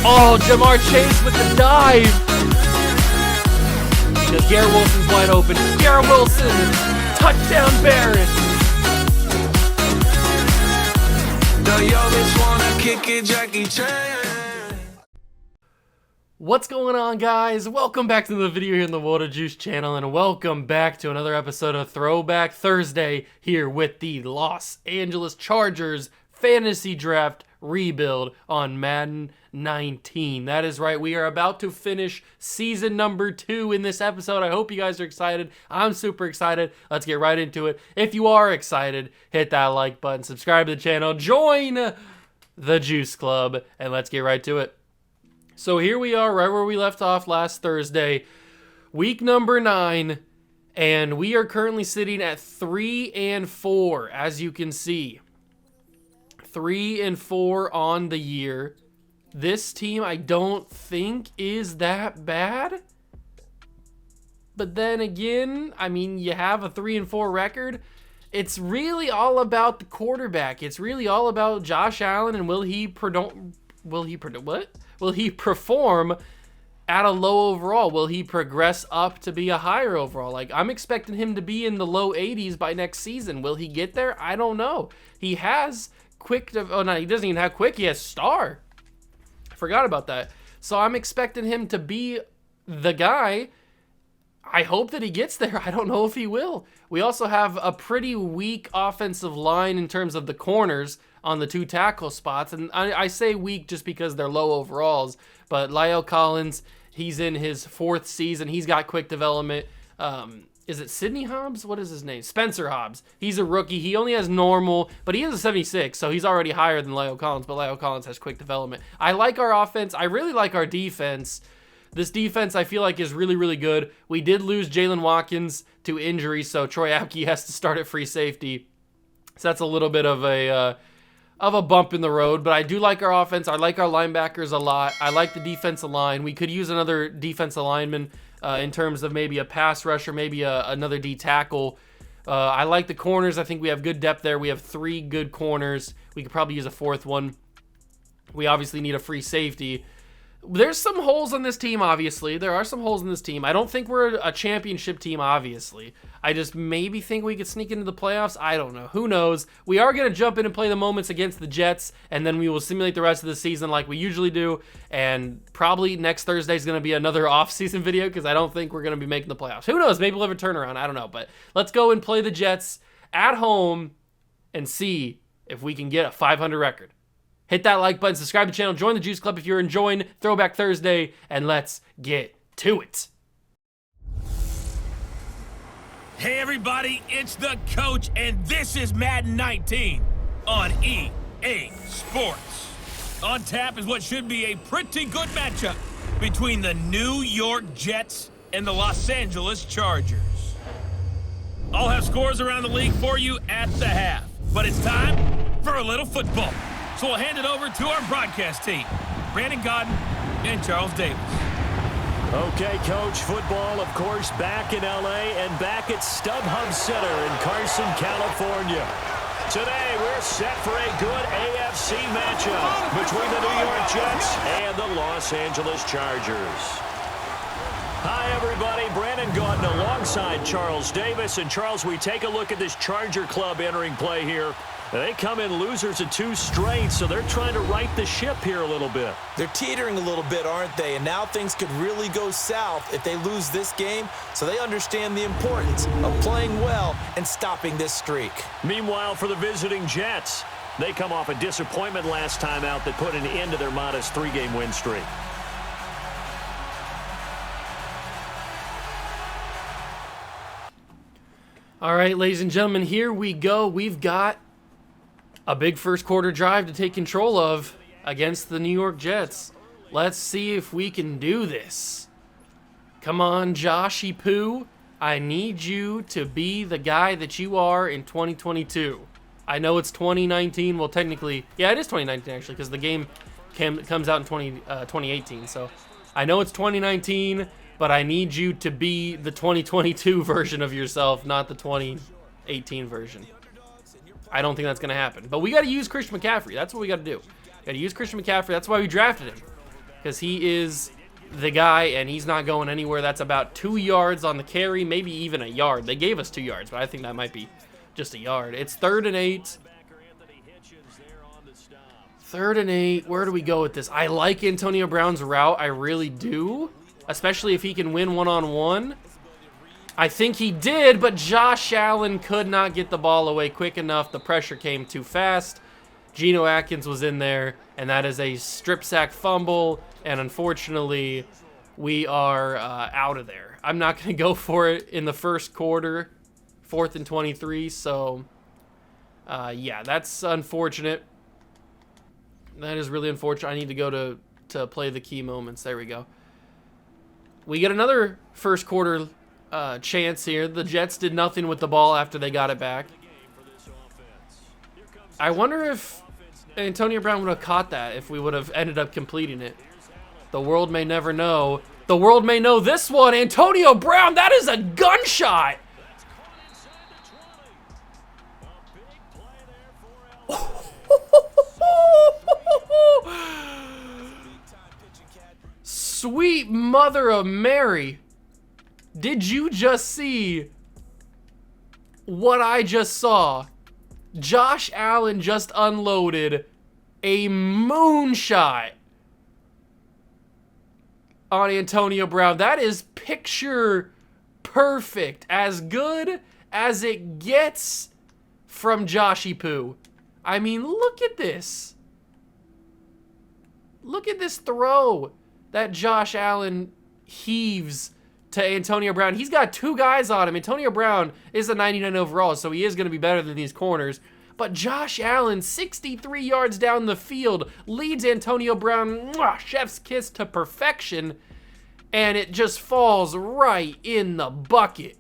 Oh, Jamar Chase with the dive. Because Garrett Wilson's wide open. Garrett Wilson, touchdown Barrett. What's going on, guys? Welcome back to the video here in the Water Juice channel, and welcome back to another episode of Throwback Thursday here with the Los Angeles Chargers Fantasy Draft Rebuild on Madden 19. That is right, we are about to finish season number 2 in this episode. I hope you guys are excited. I'm super excited. Let's get right into it. If you are excited, hit that like button, subscribe to the channel, join the Juice Club, and let's get right to it. So here we are, right where we left off last Thursday, week number 9, and we are currently sitting at 3-4, as you can see. 3-4 on the year. This team, I don't think, is that bad. But then again, I mean, you have a 3-4 record. It's really all about the quarterback. It's really all about Josh Allen, and will he perform at a low overall? Will he progress up to be a higher overall? Like, I'm expecting him to be in the low 80s by next season. Will he get there? I don't know. He has quick, oh no, he doesn't even have quick, he has star. I forgot about that. So I'm expecting him to be the guy. I hope that he gets there. I don't know if he will. We also have a pretty weak offensive line in terms of the corners on the 2 tackle spots, and I say weak just because they're low overalls, but La'el Collins, he's in his 4th season. He's got quick development. Is it Sidney Hobbs? What is his name? Spencer Hobbs. He's a rookie. He only has normal, but he has a 76, so he's already higher than La'el Collins, but La'el Collins has quick development. I like our offense. I really like our defense. This defense, I feel like, is really, really good. We did lose Jalen Watkins to injury, so Troy Apke has to start at free safety. So that's a little bit of a bump in the road, but I do like our offense. I like our linebackers a lot. I like the defensive line. We could use another defensive lineman in terms of maybe a pass rusher, maybe another D tackle. I like the corners. I think we have good depth there. We have 3 good corners. We could probably use a 4th one. We obviously need a free safety. There's some holes on this team, obviously. There are some holes in this team. I don't think we're a championship team, obviously. I just maybe think we could sneak into the playoffs. I don't know. Who knows? We are going to jump in and play the moments against the Jets, and then we will simulate the rest of the season like we usually do. And probably next Thursday is going to be another off-season video because I don't think we're going to be making the playoffs. Who knows? Maybe we'll have a turnaround. I don't know. But let's go and play the Jets at home and see if we can get a 500 record. Hit that like button, subscribe to the channel, join the Juice Club if you're enjoying Throwback Thursday, and let's get to it. Hey everybody, it's the coach, and this is Madden 19 on EA Sports. On tap is what should be a pretty good matchup between the New York Jets and the Los Angeles Chargers. I'll have scores around the league for you at the half, but it's time for a little football. So we'll hand it over to our broadcast team, Brandon Godden and Charles Davis. Okay, Coach, football, of course, back in L.A. and back at StubHub Center in Carson, California. Today, we're set for a good AFC matchup between the New York Jets and the Los Angeles Chargers. Hi, everybody. Brandon Godden alongside Charles Davis. And, Charles, we take a look at this Charger club entering play here. They come in losers of 2 straight, so they're trying to right the ship here a little bit. They're teetering a little bit, aren't they? And now things could really go south if they lose this game, so they understand the importance of playing well and stopping this streak. Meanwhile, for the visiting Jets, they come off a disappointment last time out that put an end to their modest 3-game win streak. All right, ladies and gentlemen, here we go. We've got a big first quarter drive to take control of against the New York Jets. Let's see if we can do this. Come on, Joshy Poo. I need you to be the guy that you are in 2022. I know it's 2019. Well, technically, yeah, it is 2019 actually, because the game comes out in 2018. So I know it's 2019, but I need you to be the 2022 version of yourself, not the 2018 version. I don't think that's going to happen. But we got to use Christian McCaffrey. That's what we got to do. Got to use Christian McCaffrey. That's why we drafted him. Because he is the guy, and he's not going anywhere. That's about 2 yards on the carry, maybe even a yard. They gave us 2 yards, but I think that might be just a yard. It's 3rd and 8. 3rd and 8. Where do we go with this? I like Antonio Brown's route. I really do. Especially if he can win one-on-one. I think he did, but Josh Allen could not get the ball away quick enough. The pressure came too fast. Geno Atkins was in there, and that is a strip sack fumble. And unfortunately, we are out of there. I'm not going to go for it in the first quarter. 4th and 23. So, yeah, that's unfortunate. That is really unfortunate. I need to go to play the key moments. There we go. We get another first quarter chance here. The Jets did nothing with the ball after they got it back. I wonder if Antonio Brown would have caught that if we would have ended up completing it. The world may never know. The world may know this one. Antonio Brown, that is a gunshot. Sweet mother of Mary. Did you just see what I just saw? Josh Allen just unloaded a moonshot on Antonio Brown. That is picture perfect. As good as it gets from Joshy Poo. I mean, look at this. Look at this throw that Josh Allen heaves to Antonio Brown. He's got 2 guys on him. Antonio Brown is a 99 overall, so he is going to be better than these corners. But Josh Allen, 63 yards down the field, leads Antonio Brown, chef's kiss to perfection, and it just falls right in the bucket.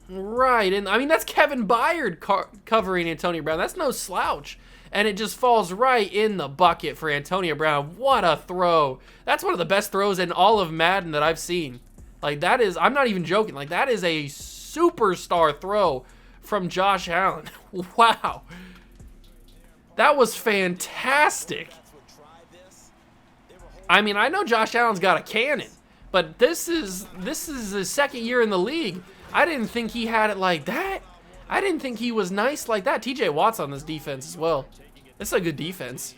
Right in. I mean, that's Kevin Byard covering Antonio Brown. That's no slouch. And it just falls right in the bucket for Antonio Brown. What a throw. That's one of the best throws in all of Madden that I've seen. Like, that is, I'm not even joking. Like, that is a superstar throw from Josh Allen. Wow. That was fantastic. I mean, I know Josh Allen's got a cannon, but this is his second year in the league. I didn't think he had it like that. I didn't think he was nice like that. TJ Watt's on this defense as well. It's a good defense.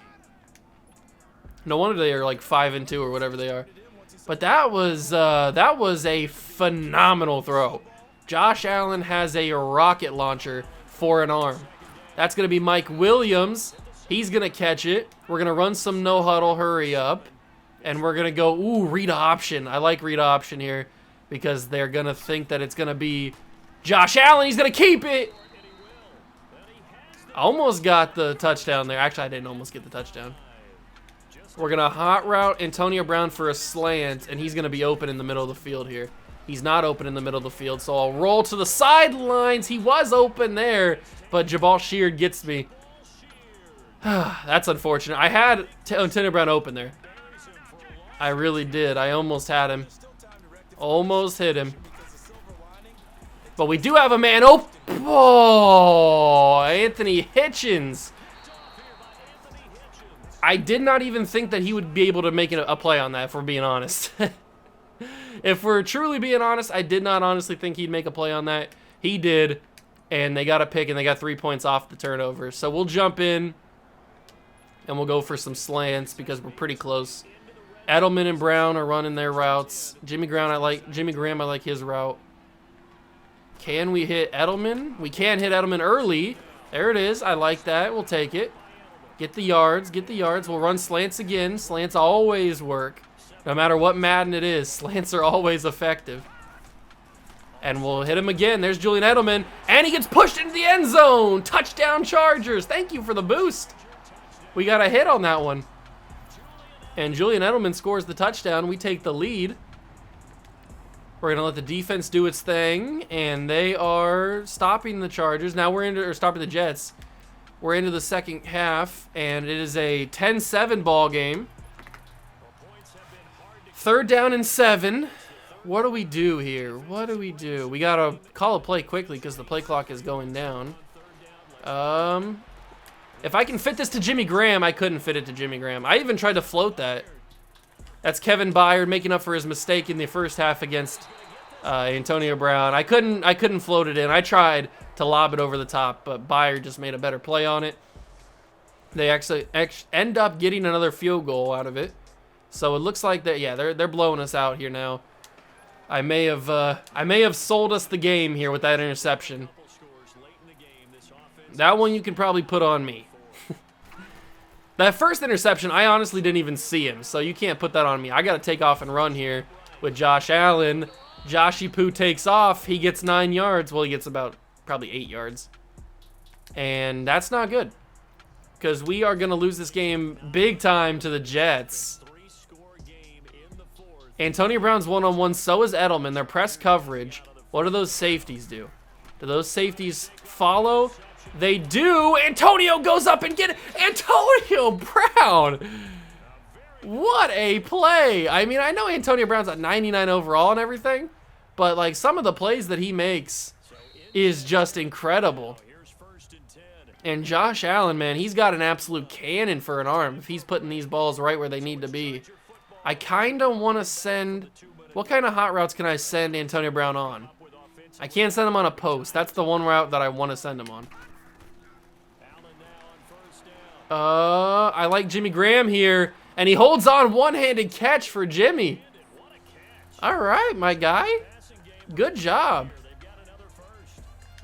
No wonder they are like 5-2 or whatever they are. But that was a phenomenal throw. Josh Allen has a rocket launcher for an arm. That's going to be Mike Williams. He's going to catch it. We're going to run some no huddle, hurry up. And we're going to go, ooh, read option. I like read option here because they're going to think that it's going to be Josh Allen. He's going to keep it. Almost got the touchdown there. Actually, I didn't almost get the touchdown. We're going to hot route Antonio Brown for a slant, and he's going to be open in the middle of the field here. He's not open in the middle of the field, so I'll roll to the sidelines. He was open there, but Jabal Sheard gets me. That's unfortunate. I had Antonio Brown open there. I really did. I almost had him. Almost hit him. But we do have a man open. Oh, Anthony Hitchens. I did not even think that he would be able to make a play on that, if we're being honest. If we're truly being honest, I did not honestly think he'd make a play on that. He did, and they got a pick, and they got 3 points off the turnover. So we'll jump in, and we'll go for some slants because we're pretty close. Edelman and Brown are running their routes. Jimmy Graham, I like his route. Can we hit Edelman? We can hit Edelman early. There it is. I like that. We'll take it. Get the yards. Get the yards. We'll run slants again. Slants always work. No matter what Madden it is, slants are always effective. And we'll hit him again. There's Julian Edelman. And he gets pushed into the end zone. Touchdown Chargers. Thank you for the boost. We got a hit on that one. And Julian Edelman scores the touchdown. We take the lead. We're going to let the defense do its thing. And they are stopping the Chargers. Now we're into, or stopping the Jets. We're into the second half. And it is a 10-7 ball game. 3rd down and 7. What do we do here? What do we do? We got to call a play quickly because the play clock is going down. If I can fit this to Jimmy Graham, I couldn't fit it to Jimmy Graham. I even tried to float that. That's Kevin Byard making up for his mistake in the first half against Antonio Brown. I couldn't float it in. I tried to lob it over the top, but Byard just made a better play on it. They actually end up getting another field goal out of it. So it looks like that. Yeah, they're blowing us out here now. I may have sold us the game here with that interception. That one you can probably put on me. That first interception, I honestly didn't even see him, so you can't put that on me. I got to take off and run here with Josh Allen. Joshy Poo takes off. He gets 9 yards. Well, he gets about probably 8 yards. And that's not good, because we are going to lose this game big time to the Jets. Antonio Brown's one-on-one, so is Edelman. Their press coverage. What do those safeties do? Do those safeties follow? They do. Antonio goes up and get it. Antonio Brown. What a play. I mean, I know Antonio Brown's at 99 overall and everything, but like some of the plays that he makes is just incredible. And Josh Allen, man, he's got an absolute cannon for an arm if he's putting these balls right where they need to be. I kind of want to send... What kind of hot routes can I send Antonio Brown on? I can't send him on a post. That's the one route that I want to send him on. I like Jimmy Graham here. And he holds on, one-handed catch for Jimmy. All right, my guy. Good job.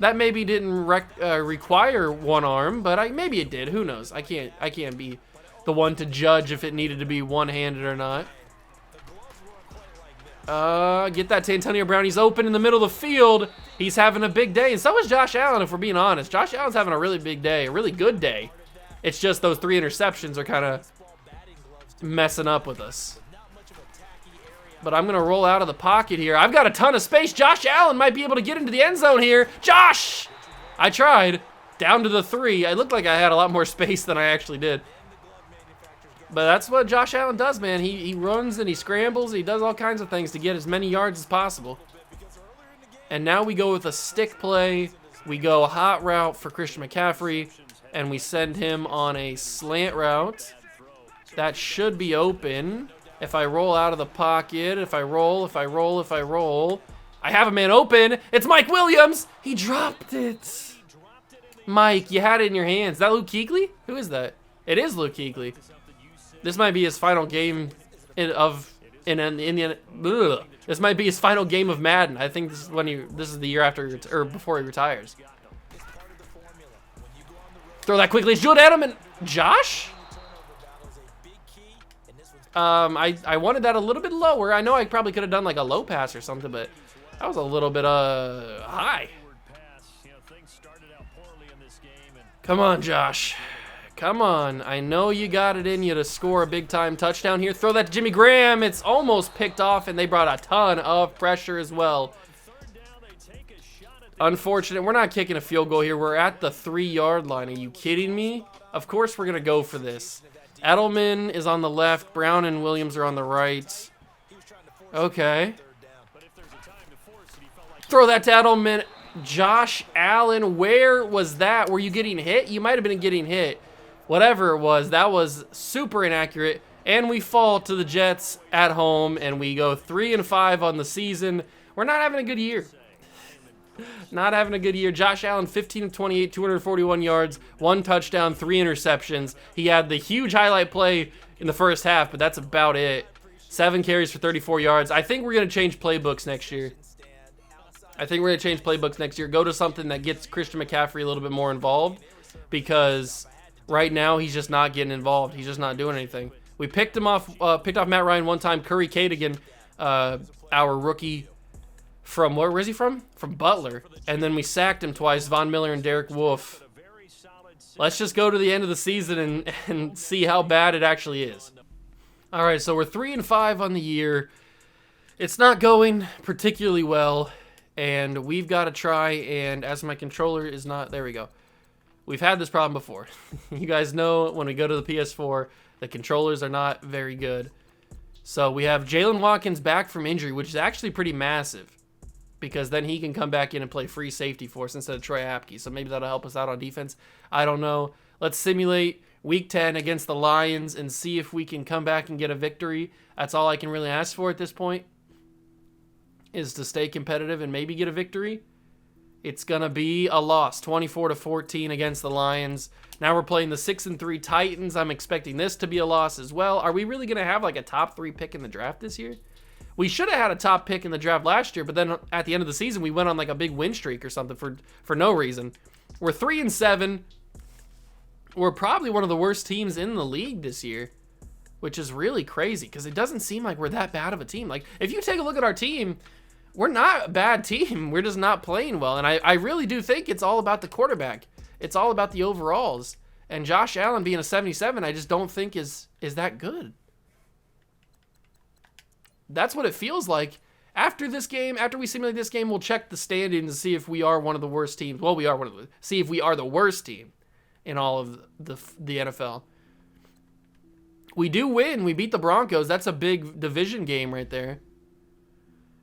That maybe didn't require one arm, but maybe it did. Who knows? I can't be the one to judge if it needed to be one-handed or not. Get that to Antonio Brown. He's open in the middle of the field. He's having a big day, and so is Josh Allen, if we're being honest. Josh Allen's having a really big day, a really good day. It's just those 3 interceptions are kind of messing up with us. But I'm going to roll out of the pocket here. I've got a ton of space. Josh Allen might be able to get into the end zone here. Josh! I tried. Down to the 3. I looked like I had a lot more space than I actually did. But that's what Josh Allen does, man. He runs and he scrambles. He does all kinds of things to get as many yards as possible. And now we go with a stick play. We go a hot route for Christian McCaffrey. And we send him on a slant route. That should be open. If I roll out of the pocket, if I roll. I have a man open. It's Mike Williams. He dropped it. Mike, you had it in your hands. Is that Luke Kuechly? Who is that? It is Luke Kuechly. This might be his final game this might be his final game of Madden. I think this is the year after or before he retires. Throw that quickly. It's Julian Edelman. Josh? I wanted that a little bit lower. I know I probably could have done like a low pass or something, but that was a little bit high. Come on, Josh. Come on. I know you got it in you to score a big-time touchdown here. Throw that to Jimmy Graham. It's almost picked off, and they brought a ton of pressure as well. Unfortunate. We're not kicking a field goal here. We're at the 3-yard line. Are you kidding me? Of course we're going to go for this. Edelman is on the left. Brown and Williams are on the right. Okay. Throw that to Edelman. Josh Allen, where was that? Were you getting hit? You might have been getting hit. Whatever it was, that was super inaccurate. And we fall to the Jets at home, and we go 3-5 on the season. We're not having a good year. Not having a good year. Josh Allen, 15 of 28, 241 yards, 1 touchdown, 3 interceptions. He had the huge highlight play in the first half, but that's about it. 7 carries for 34 yards. I think we're going to change playbooks next year. Go to something that gets Christian McCaffrey a little bit more involved, because right now he's just not getting involved. He's just not doing anything. We picked off Matt Ryan one time. Curry Cadigan, our rookie from, where is he from? From Butler. And then we sacked him twice, Von Miller and Derek Wolfe. Let's just go to the end of the season and see how bad it actually is. All right, so we're 3-5 on the year. It's not going particularly well, and we've got to try, and as my controller is not, there we go. We've had this problem before. You guys know when we go to the PS4, the controllers are not very good. So we have Jalen Watkins back from injury, which is actually pretty massive, because then he can come back in and play free safety for us instead of Troy Apke. So maybe that'll help us out on defense. I don't know. Let's simulate Week 10 against the Lions and see if we can come back and get a victory. That's all I can really ask for at this point, is to stay competitive and maybe get a victory. It's going to be a loss, 24-14 against the Lions. Now we're playing the 6-3 Titans. I'm expecting this to be a loss as well. Are we really going to have like a top 3 pick in the draft this year? We should have had a top pick in the draft last year, but then at the end of the season, we went on like a big win streak or something for no reason. We're 3-7. We're probably one of the worst teams in the league this year, which is really crazy because it doesn't seem like we're that bad of a team. Like, if you take a look at our team, we're not a bad team. We're just not playing well. And I really do think it's all about the quarterback. It's all about the overalls. And Josh Allen being a 77, I just don't think is that good. That's what it feels like. After this game, after we simulate this game, we'll check the standings and see if we are one of the worst teams. Well, we are one of the, see if we are the worst team in all of the NFL. We do win. We beat the Broncos. That's a big division game right there.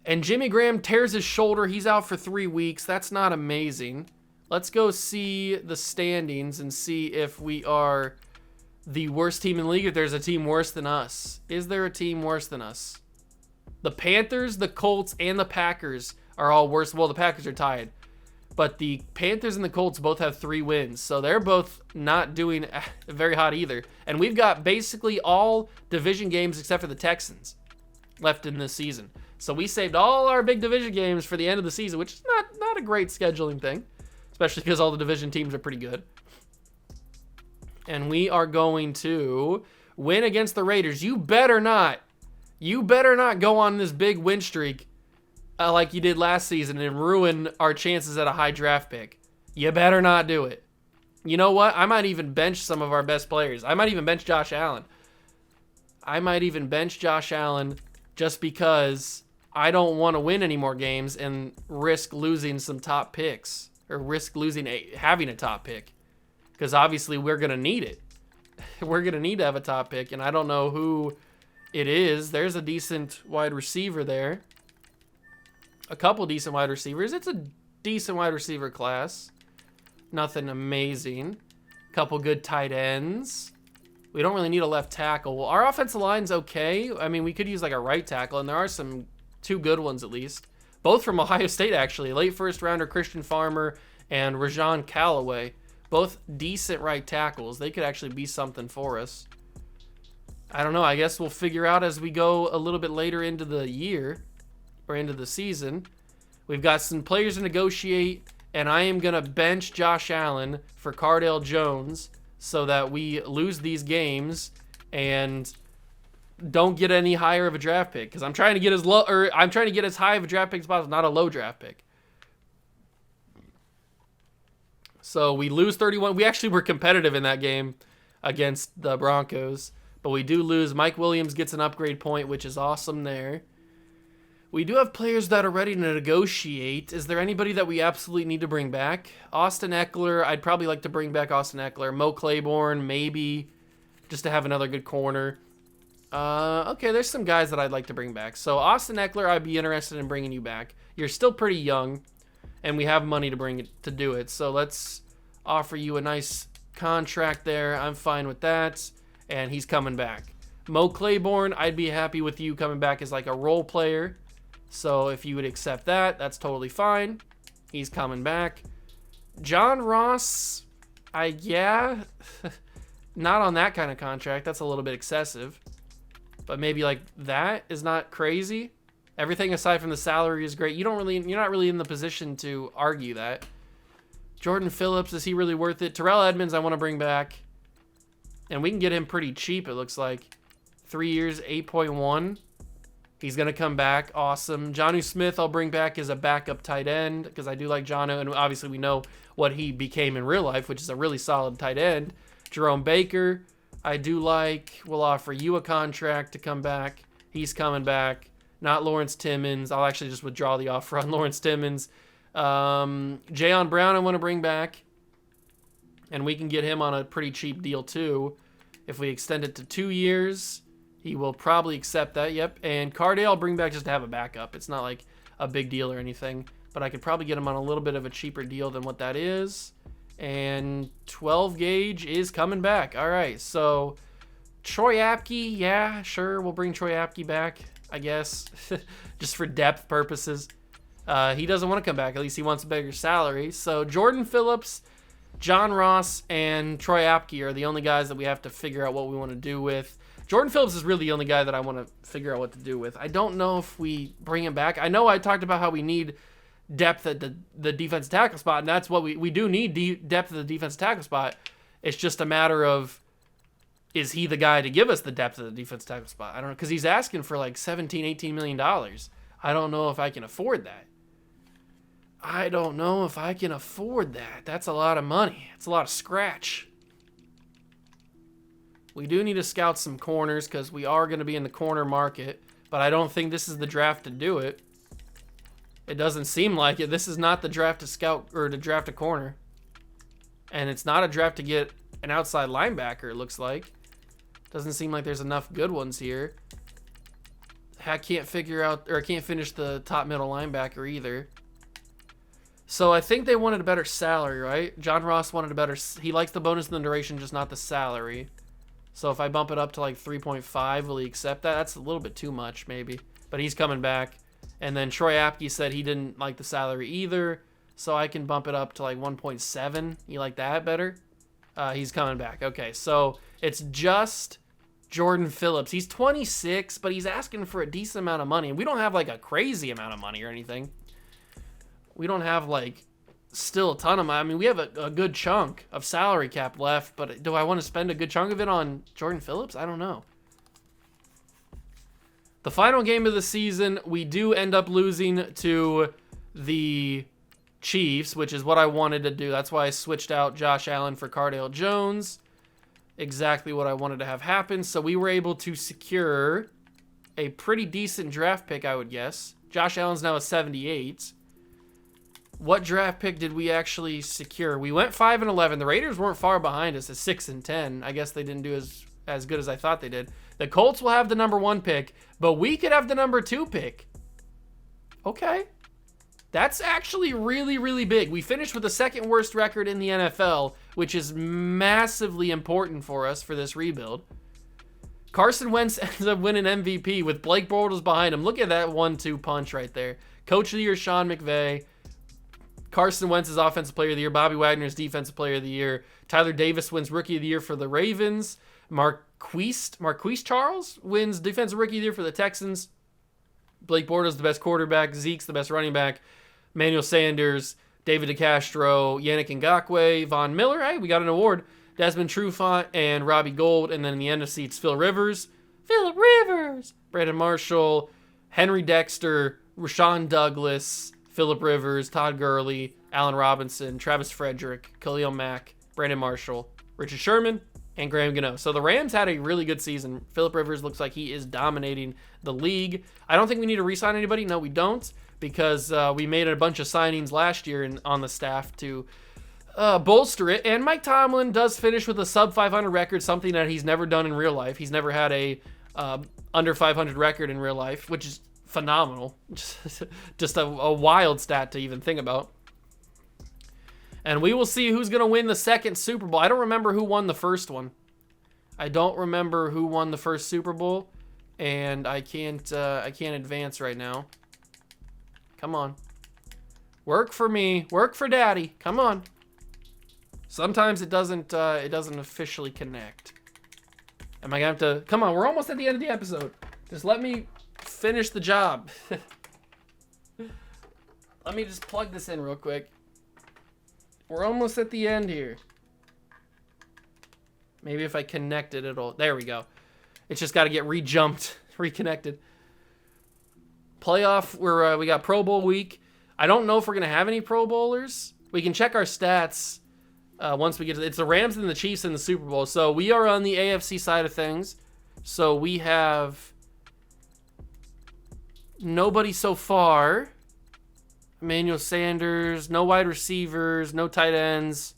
And Jimmy Graham tears his shoulder. He's out for 3 weeks. That's not amazing. Let's go see the standings and see if we are the worst team in the league, if there's a team worse than us. Is there a team worse than us? The Panthers, the Colts, and the Packers are all worse. Well, the Packers are tied. But the Panthers and the Colts both have 3 wins. So they're both not doing very hot either. And we've got basically all division games except for the Texans left in this season. So we saved all our big division games for the end of the season, which is not a great scheduling thing, especially because all the division teams are pretty good. And we are going to win against the Raiders. You better not go on this big win streak like you did last season and ruin our chances at a high draft pick. You better not do it. You know what? I might even bench some of our best players. I might even bench Josh Allen. Just because I don't want to win any more games and risk losing some top picks or risk losing having a top pick, because obviously we're going to need it. We're going to need to have a top pick, and I don't know who it is. There's a decent wide receiver there. A couple decent wide receivers. It's a decent wide receiver class. Nothing amazing. Couple good tight ends. We don't really need a left tackle. Well, our offensive line's okay. I mean, we could use like a right tackle, and there are some 2 good ones at least. Both from Ohio State, actually. Late first rounder Christian Farmer and Rajon Callaway. Both decent right tackles. They could actually be something for us. I don't know. I guess we'll figure out as we go a little bit later into the year or into the season. We've got some players to negotiate, and I am going to bench Josh Allen for Cardale Jones so that we lose these games and don't get any higher of a draft pick, because I'm trying to get as low, or I'm trying to get as high of a draft pick as possible, not a low draft pick. So we lose 31. We actually were competitive in that game against the Broncos, but we do lose. Mike Williams gets an upgrade point, which is awesome there. We do have players that are ready to negotiate. Is there anybody that we absolutely need to bring back? Austin Eckler. I'd probably like to bring back Austin Eckler. Mo Claiborne, maybe, just to have another good corner. Okay, there's some guys that I'd like to bring back. So Austin Eckler, I'd be interested in bringing you back. You're still pretty young, and we have money to do it. So let's offer you a nice contract there. I'm fine with that, and he's coming back. Mo Claiborne, I'd be happy with you coming back as like a role player. So if you would accept that, that's totally fine. He's coming back. John Ross, yeah, not on that kind of contract. That's a little bit excessive. But maybe like that is not crazy. Everything aside from the salary is great. You're not really in the position to argue that. Jordan Phillips, is he really worth it? Terrell Edmonds, I want to bring back. And we can get him pretty cheap, it looks like. 3 years, 8.1. He's going to come back. Awesome. Jonnu Smith, I'll bring back as a backup tight end because I do like Jonnu, and obviously we know what he became in real life, which is a really solid tight end. Jerome Baker, I do like. We'll offer you a contract to come back. He's coming back. Not Lawrence Timmons. I'll actually just withdraw the offer on Lawrence Timmons. Jayon Brown I want to bring back, and we can get him on a pretty cheap deal too. If we extend it to 2 years, he will probably accept that. Yep. And Cardale I'll bring back just to have a backup. It's not like a big deal or anything. But I could probably get him on a little bit of a cheaper deal than what that is. And 12 gauge is coming back. All right, so Troy Apke, yeah, sure, we'll bring Troy Apke back, I guess, just for depth purposes. He doesn't want to come back. At least he wants a bigger salary. So Jordan Phillips, John Ross, and Troy Apke are the only guys that we have to figure out what we want to do with. Jordan Phillips is really the only guy that I want to figure out what to do with. I don't know if we bring him back. I know I talked about how we need depth at the defensive tackle spot, and that's what we do need, depth at the defensive tackle spot. It's just a matter of, is he the guy to give us the depth of the defensive tackle spot? I don't know, because he's asking for like $17-18 million. I don't know if I can afford that. That's a lot of money. It's a lot of scratch. We do need to scout some corners because we are going to be in the corner market, but I don't think this is the draft to do it. It doesn't seem like it. This is not the draft to scout or to draft a corner. And it's not a draft to get an outside linebacker, it looks like. Doesn't seem like there's enough good ones here. I can't finish the top middle linebacker either. So I think they wanted a better salary, right? John Ross wanted a better... He likes the bonus and the duration, just not the salary. So if I bump it up to like 3.5, will he accept that? That's a little bit too much, maybe. But he's coming back. And then Troy Apke said he didn't like the salary either. So I can bump it up to like 1.7. You like that better? He's coming back. Okay, so it's just Jordan Phillips. He's 26, but he's asking for a decent amount of money. And we don't have like a crazy amount of money or anything. We don't have like still a ton of money. I mean, we have a good chunk of salary cap left, but do I want to spend a good chunk of it on Jordan Phillips? I don't know. The final game of the season, we do end up losing to the Chiefs, which is what I wanted to do. That's why I switched out Josh Allen for Cardale Jones. Exactly what I wanted to have happen. So we were able to secure a pretty decent draft pick, I would guess. Josh Allen's now a 78. What draft pick did we actually secure? We went 5-11. The Raiders weren't far behind us at 6-10. I guess they didn't do as good as I thought they did. The Colts will have the number 1 pick, but we could have the number 2 pick. Okay. That's actually really, really big. We finished with the second worst record in the NFL, which is massively important for us for this rebuild. Carson Wentz ends up winning MVP with Blake Bortles behind him. Look at that 1-2 punch right there. Coach of the Year, Sean McVay. Carson Wentz is Offensive Player of the Year. Bobby Wagner's Defensive Player of the Year. Tyler Davis wins Rookie of the Year for the Ravens. Marquise Charles wins Defensive Rookie of the Year for the Texans. Blake Bortles the best quarterback. Zeke's the best running back. Emmanuel Sanders, David DeCastro, Yannick Ngakoue, Von Miller. Hey, we got an award. Desmond Trufant and Robbie Gould. And then in the NFC, it's Phil Rivers. Brandon Marshall, Henry Dexter, Rashawn Douglas, Phillip Rivers, Todd Gurley, Allen Robinson, Travis Frederick, Khalil Mack, Brandon Marshall, Richard Sherman, and Graham Gano. So the Rams had a really good season. Phillip Rivers looks like he is dominating the league. I don't think we need to re-sign anybody. No, we don't, because we made a bunch of signings last year on the staff to bolster it. And Mike Tomlin does finish with a sub-500 record, something that he's never done in real life. He's never had a under 500 record in real life, which is phenomenal. Just a wild stat to even think about. And we will see who's going to win the second Super Bowl. I don't remember who won the first one. And I can't advance right now. Come on. Work for me. Work for Daddy. Come on. Sometimes it doesn't officially connect. Am I going to have to... Come on, we're almost at the end of the episode. Just let me finish the job. Let me just plug this in real quick. We're almost at the end here. Maybe if I connect it, it'll... There we go. It's just got to get re-jumped, reconnected. Playoff, we got Pro Bowl week. I don't know if we're going to have any Pro Bowlers. We can check our stats once we get to... It's the Rams and the Chiefs in the Super Bowl. So we are on the AFC side of things. So we have nobody so far. Emmanuel Sanders, no wide receivers, no tight ends,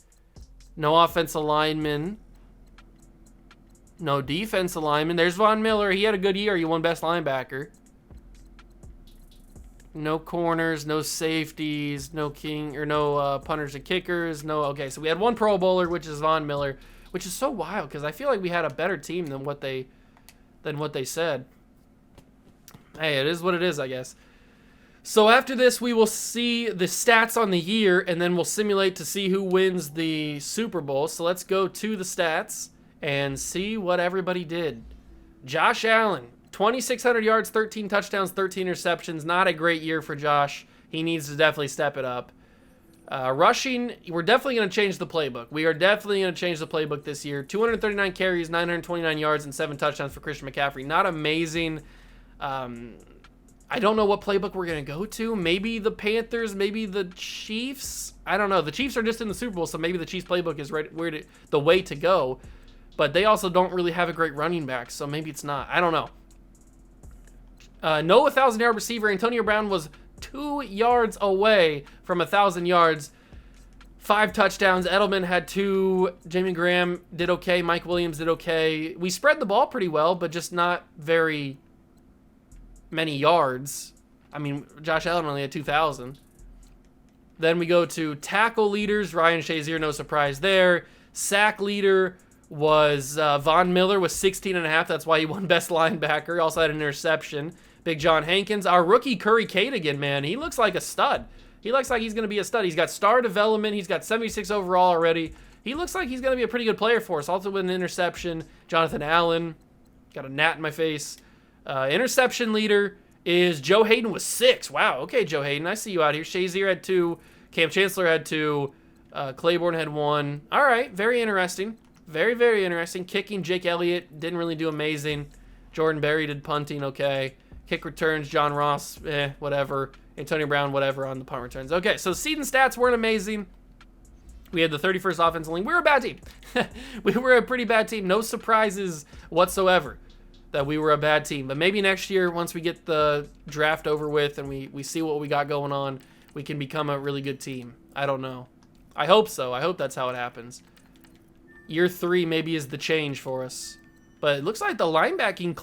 no offensive linemen, no defensive linemen. There's Von Miller. He had a good year. He won best linebacker. No corners, no safeties, no punters and kickers. Okay, so we had one Pro Bowler, which is Von Miller, which is so wild because I feel like we had a better team than what they said. Hey, it is what it is, I guess. So after this, we will see the stats on the year, and then we'll simulate to see who wins the Super Bowl. So let's go to the stats and see what everybody did. Josh Allen, 2,600 yards, 13 touchdowns, 13 interceptions. Not a great year for Josh. He needs to definitely step it up. Rushing, we're definitely going to change the playbook. We are definitely going to change the playbook this year. 239 carries, 929 yards, and 7 touchdowns for Christian McCaffrey. Not amazing. I don't know what playbook we're going to go to. Maybe the Panthers, maybe the Chiefs. I don't know. The Chiefs are just in the Super Bowl, so maybe the Chiefs playbook is the way to go. But they also don't really have a great running back, so maybe it's not. I don't know. No 1,000-yard receiver. Antonio Brown was 2 yards away from 1,000 yards. 5 touchdowns. Edelman had 2. Jamie Graham did okay. Mike Williams did okay. We spread the ball pretty well, but just not very many yards. I mean, Josh Allen only had 2,000. Then we go to tackle leaders. Ryan Shazier, no surprise there. Sack leader was Von Miller with 16.5. That's why he won best linebacker. Also had an interception. Big John Hankins. Our rookie Curry Cadigan, man, he looks like a stud. He looks like he's going to be a stud. He's got star development. He's got 76 overall already. He looks like he's going to be a pretty good player for us. Also with an interception. Jonathan Allen. Got a gnat in my face. Interception leader is Joe Hayden with 6. Wow. Okay, Joe Hayden. I see you out here. Shazier had 2. Cam Chancellor had 2. Claiborne had 1. All right. Very interesting. Very, very interesting. Kicking, Jake Elliott didn't really do amazing. Jordan Berry did punting okay. Kick returns, John Ross, whatever. Antonio Brown, whatever on the punt returns. Okay, so season stats weren't amazing. We had the 31st offensive line. We were a bad team. We were a pretty bad team. No surprises whatsoever that we were a bad team. But maybe next year, once we get the draft over with and we see what we got going on, we can become a really good team. I don't know. I hope so. I hope that's how it happens. Year 3 maybe is the change for us. But it looks like the linebacker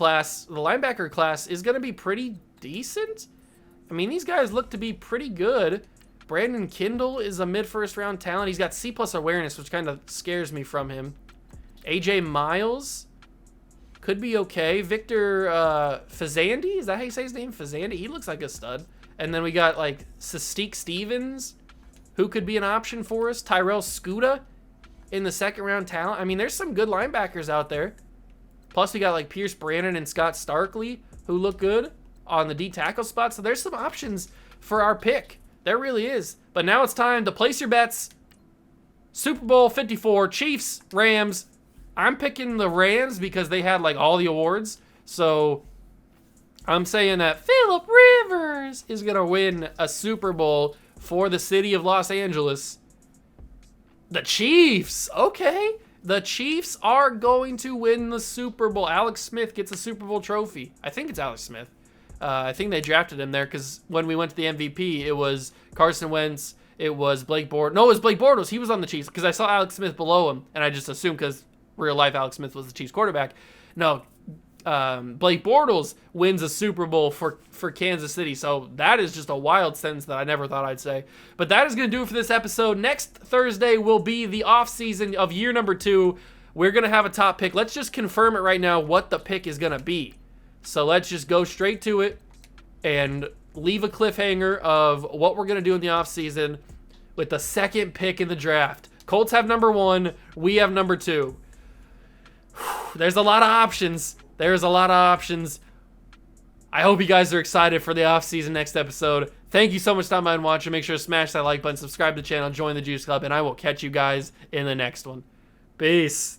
class is going to be pretty decent. I mean, these guys look to be pretty good. Brandon Kindle is a mid-first round talent. He's got C+ awareness, which kind of scares me from him. AJ Miles could be okay. Victor Fazandi, is that how you say his name? Fazandi? He looks like a stud. And then we got like Sestiq Stevens, who could be an option for us. Tyrell Scuda in the second round talent. I mean, there's some good linebackers out there. Plus, we got like Pierce Brandon and Scott Starkley, who look good on the D tackle spot. So there's some options for our pick. There really is. But now it's time to place your bets. Super Bowl 54, Chiefs, Rams. I'm picking the Rams because they had like all the awards. So I'm saying that Phillip Rivers is going to win a Super Bowl for the city of Los Angeles. The Chiefs. Okay. The Chiefs are going to win the Super Bowl. Alex Smith gets a Super Bowl trophy. I think it's Alex Smith. I think they drafted him there because when we went to the MVP, it was Carson Wentz. It was Blake Bortles. No, it was Blake Bortles. He was on the Chiefs because I saw Alex Smith below him, and I just assumed because real life Alex Smith was the Chiefs quarterback. No, Blake Bortles wins a Super Bowl for Kansas City. So that is just a wild sentence that I never thought I'd say. But that is going to do it for this episode. Next Thursday will be the offseason of year number 2. We're going to have a top pick. Let's just confirm it right now what the pick is going to be. So let's just go straight to it and leave a cliffhanger of what we're going to do in the offseason with the second pick in the draft. Colts have number 1. We have number 2. There's a lot of options. There's a lot of options. I hope you guys are excited for the offseason next episode. Thank you so much for stopping by and watching. Make sure to smash that like button, subscribe to the channel, join the Juice Club, and I will catch you guys in the next one. Peace.